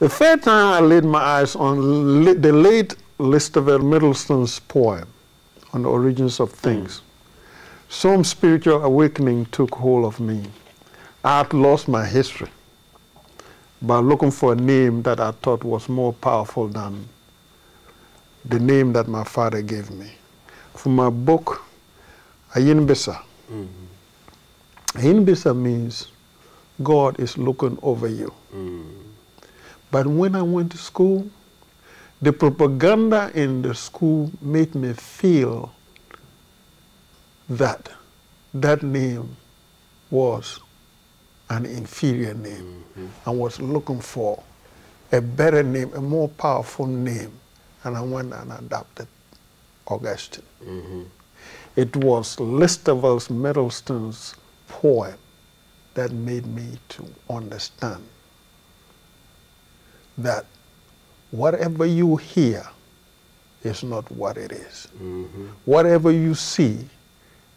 The third time I laid my eyes on the late Lister Middleton's poem on the origins of things, some spiritual awakening took hold of me. I had lost my history by looking for a name that I thought was more powerful than the name that my father gave me. For my book, Ayinibisah. Ayinibisah means God is looking over you. But when I went to school, the propaganda in the school made me feel that that name was an inferior name. I was looking for a better name, a more powerful name, and I went and adopted Augustine. It was Lister Middleton's poem that made me to understand that whatever you hear is not what it is. Whatever you see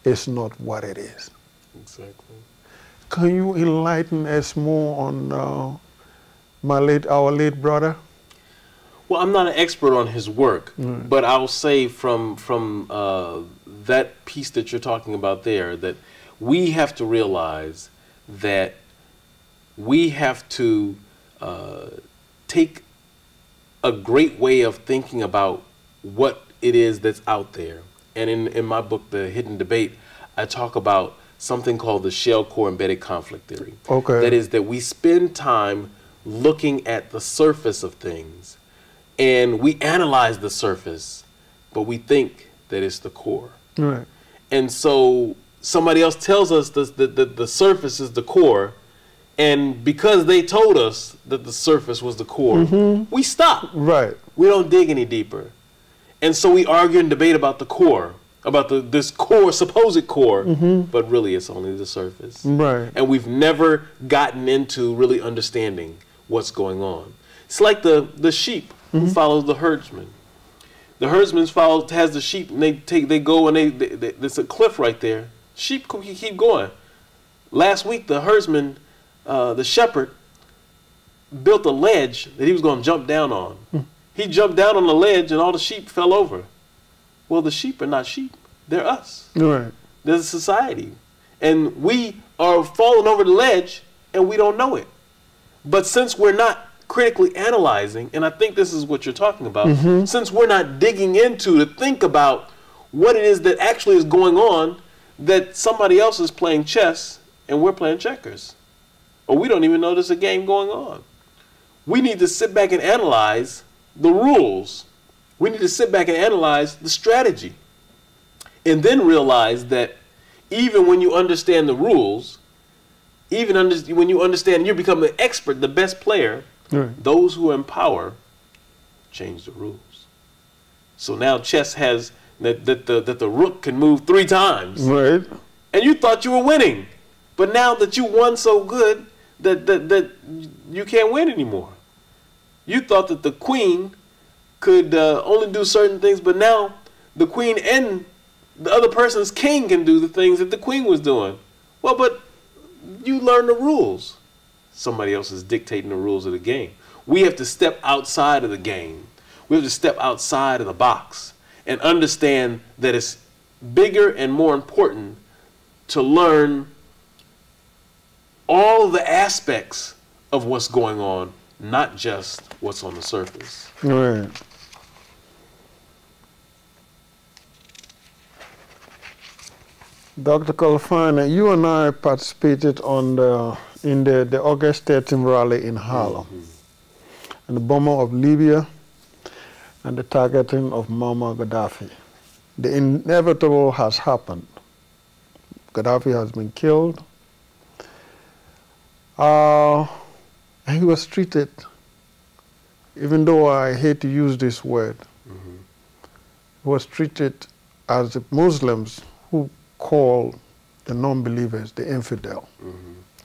is not what it is. Exactly. Can you enlighten us more on our late brother? Well, I'm not an expert on his work, but I'll say from that piece that you're talking about there, that we have to realize that we have to take a great way of thinking about what it is that's out there. And in my book, The Hidden Debate, I talk about something called the shell core embedded conflict theory. Okay. That is that we spend time looking at the surface of things, and we analyze the surface, but we think that it's the core. Right. And so somebody else tells us that the surface is the core, and because they told us that the surface was the core, we stop. Right. We don't dig any deeper. And so we argue and debate about the core, about this core, supposed core, but really it's only the surface. Right. And we've never gotten into really understanding what's going on. It's like the sheep who follows the herdsman. The herdsman has the sheep, and they go, and there's a cliff right there. Sheep keep going. Last week, the herdsman, the shepherd, built a ledge that he was going to jump down on. He jumped down on the ledge, and all the sheep fell over. Well, the sheep are not sheep. They're us. Right. There's a society. And we are falling over the ledge, and we don't know it. But since we're not critically analyzing, and I think this is what you're talking about, since we're not digging into to think about what it is that actually is going on, that somebody else is playing chess and we're playing checkers. Or we don't even know there's a game going on. We need to sit back and analyze the rules. We need to sit back and analyze the strategy. And then realize that even when you understand the rules, even when you understand you become an expert, the best player, those who are in power change the rules. So now chess has that the rook can move 3 times. Right. And you thought you were winning. But now that you won so good that you can't win anymore. You thought that the queen could only do certain things, but now the queen and the other person's king can do the things that the queen was doing. Well, but you learn the rules. Somebody else is dictating the rules of the game. We have to step outside of the game. We have to step outside of the box and understand that it's bigger and more important to learn all of the aspects of what's going on, not just what's on the surface. Right. Dr. Khalfani, you and I participated in the August 13 rally in Harlem, and the bombing of Libya and the targeting of Muammar Gaddafi. The inevitable has happened. Gaddafi has been killed. And he was treated, even though I hate to use this word, he was treated as the Muslims who call the non-believers the infidel.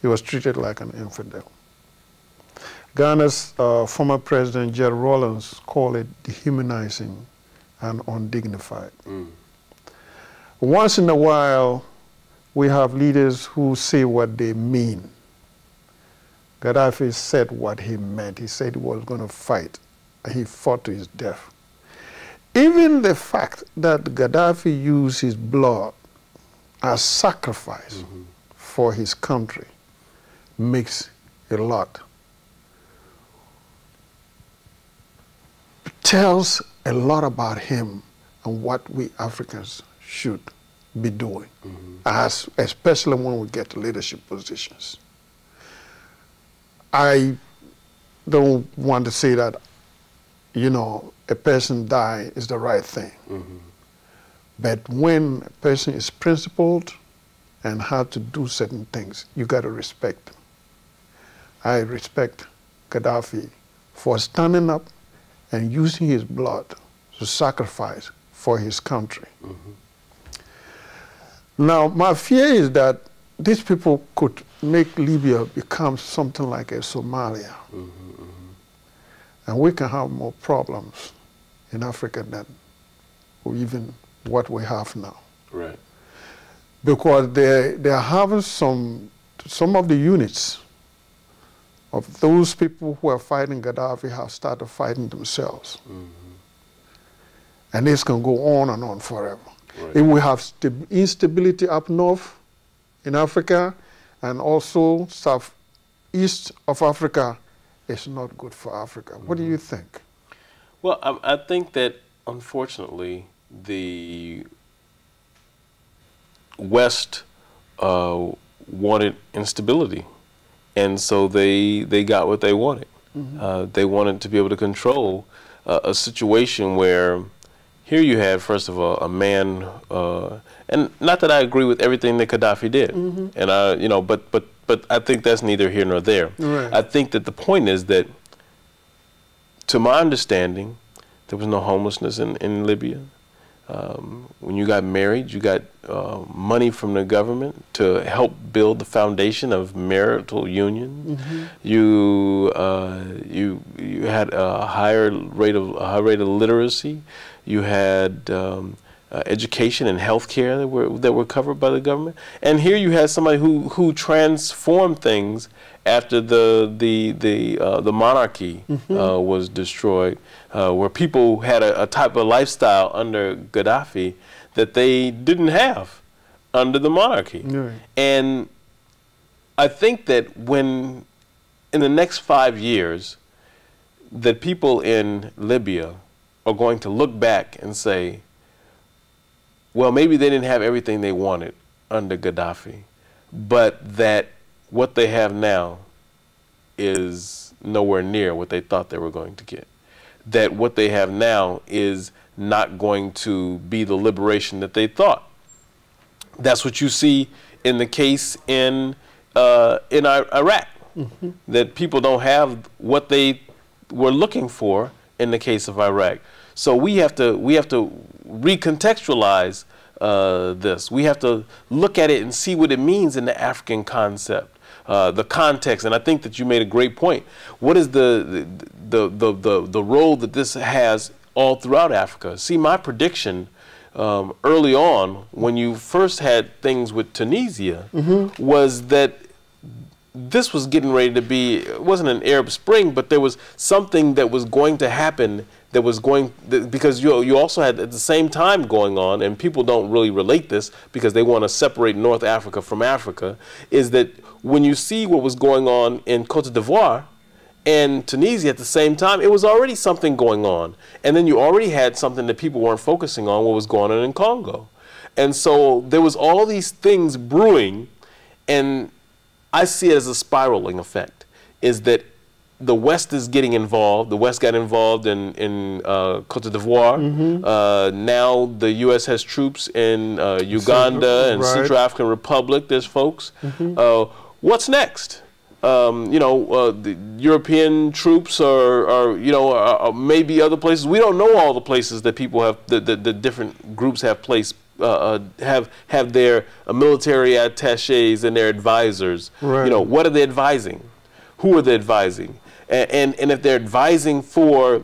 He was treated like an infidel. Ghana's former president, Gerald Rawlings, called it dehumanizing and undignified. Once in a while, we have leaders who say what they mean. Gaddafi said what he meant. He said he was going to fight. He fought to his death. Even the fact that Gaddafi used his blood as sacrifice for his country makes a lot. Tells a lot about him and what we Africans should be doing, especially when we get to leadership positions. I don't want to say that, you know, a person die is the right thing. But when a person is principled and how to do certain things, you got to respect them. I respect Gaddafi for standing up and using his blood to sacrifice for his country. Now, my fear is that these people could make Libya become something like a Somalia. And we can have more problems in Africa than even what we have now. Right. Because they're having some of the units of those people who are fighting Gaddafi have started fighting themselves. And this can go on and on forever. Right. If we have instability up north in Africa and also southeast of Africa, it's not good for Africa. What do you think? Well, I think that, unfortunately, the West wanted instability, and so they got what they wanted. They wanted to be able to control a situation where here you had, first of all, a man, and not that I agree with everything that Gaddafi did, and you know, but I think that's neither here nor there. Right. I think that the point is that, to my understanding, there was no homelessness in Libya. When you got married, you got money from the government to help build the foundation of marital union. You had a high rate of literacy. You had education and health care that were covered by the government. And here you had somebody who transformed things after the monarchy was destroyed, where people had a type of lifestyle under Gaddafi that they didn't have under the monarchy. Right. And I think that when, in the next 5 years, that people in Libya are going to look back and say, well, maybe they didn't have everything they wanted under Gaddafi, but that what they have now is nowhere near what they thought they were going to get. That what they have now is not going to be the liberation that they thought. That's what you see in the case in Iraq. That people don't have what they were looking for in the case of Iraq. So we have to recontextualize this. We have to look at it and see what it means in the African concept, the context. And I think that you made a great point. What is the role that this has all throughout Africa? See, my prediction early on, when you first had things with Tunisia, was that this was getting ready to be, it wasn't an Arab Spring, but there was something that was going to happen that was because you also had at the same time going on, and people don't really relate this because they want to separate North Africa from Africa, is that when you see what was going on in Cote d'Ivoire and Tunisia at the same time, it was already something going on. And then you already had something that people weren't focusing on, what was going on in Congo. And so there was all these things brewing, and I see it as a spiraling effect, is that the West is getting involved. The West got involved in Cote d'Ivoire. Now the U.S. has troops in Uganda and Central African Republic. There's folks. What's next? The European troops are maybe other places. We don't know all the places that people have, the different groups have placed, have their military attaches and their advisors. Right. What are they advising? Who are they advising? And if they're advising for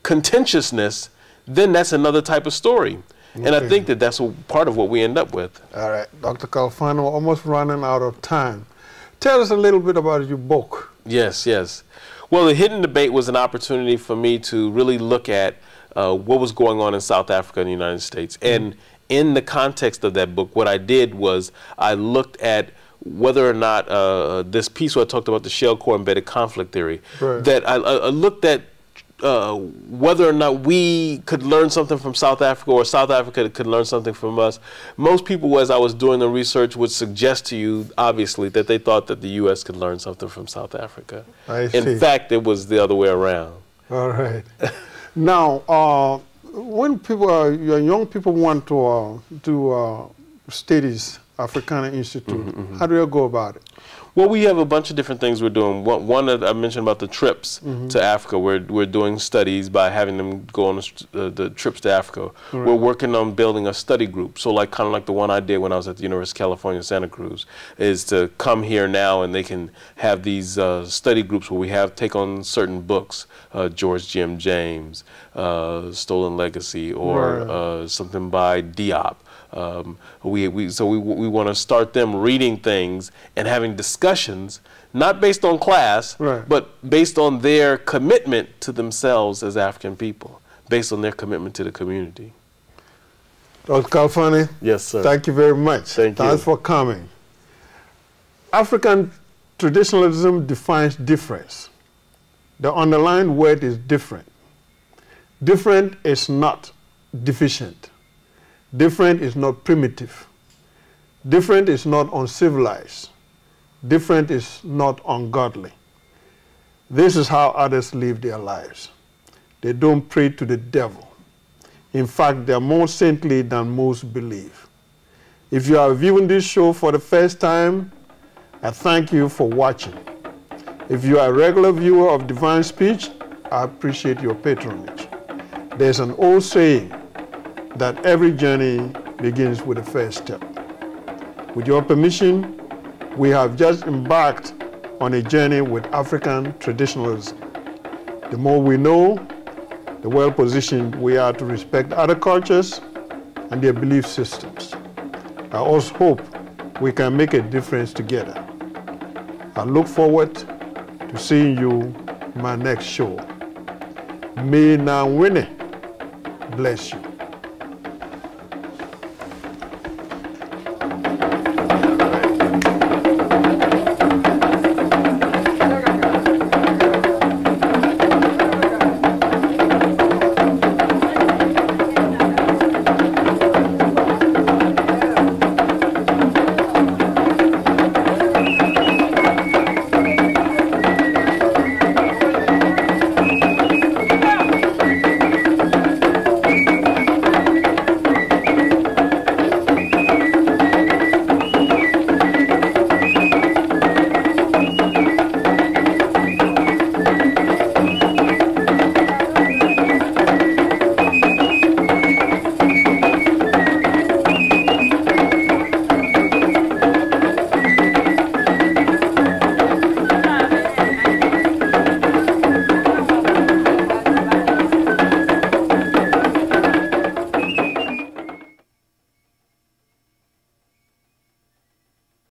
contentiousness, then that's another type of story. Okay. And I think that that's part of what we end up with. All right, Dr. Khalfani, we're almost running out of time. Tell us a little bit about your book. Yes, yes. Well, the Hidden Debate was an opportunity for me to really look at what was going on in South Africa and the United States. And in the context of that book, what I did was I looked at whether or not this piece where I talked about the shell core embedded conflict theory, that I looked at whether or not we could learn something from South Africa or South Africa could learn something from us. Most people, as I was doing the research, would suggest to you, obviously, that they thought that the U.S. could learn something from South Africa. I see. In fact, it was the other way around. All right. Now, when young people want to do studies, Africana Institute, how do you go about it? Well, we have a bunch of different things we're doing. One that I mentioned about the trips to Africa. We're doing studies by having them go on the trips to Africa. Right. We're working on building a study group. So kind of like the one I did when I was at the University of California, Santa Cruz, is to come here now and they can have these study groups where we take on certain books, George G.M. James, Stolen Legacy, or something by Diop. We want to start them reading things and having discussions, not based on class, but based on their commitment to themselves as African people, based on their commitment to the community. Dr. Khalfani, yes, sir. Thank you very much. Thank you. Thanks for coming. African traditionalism defines difference. The underlying word is different. Different is not deficient. Different is not primitive. Different is not uncivilized. Different is not ungodly. This is how others live their lives. They don't pray to the devil. In fact, they are more saintly than most believe. If you are viewing this show for the first time, I thank you for watching. If you are a regular viewer of Divine Speech, I appreciate your patronage. There's an old saying that every journey begins with the first step. With your permission, we have just embarked on a journey with African traditionalism. The more we know, the well-positioned we are to respect other cultures and their belief systems. I also hope we can make a difference together. I look forward to seeing you in my next show. May Nawine bless you.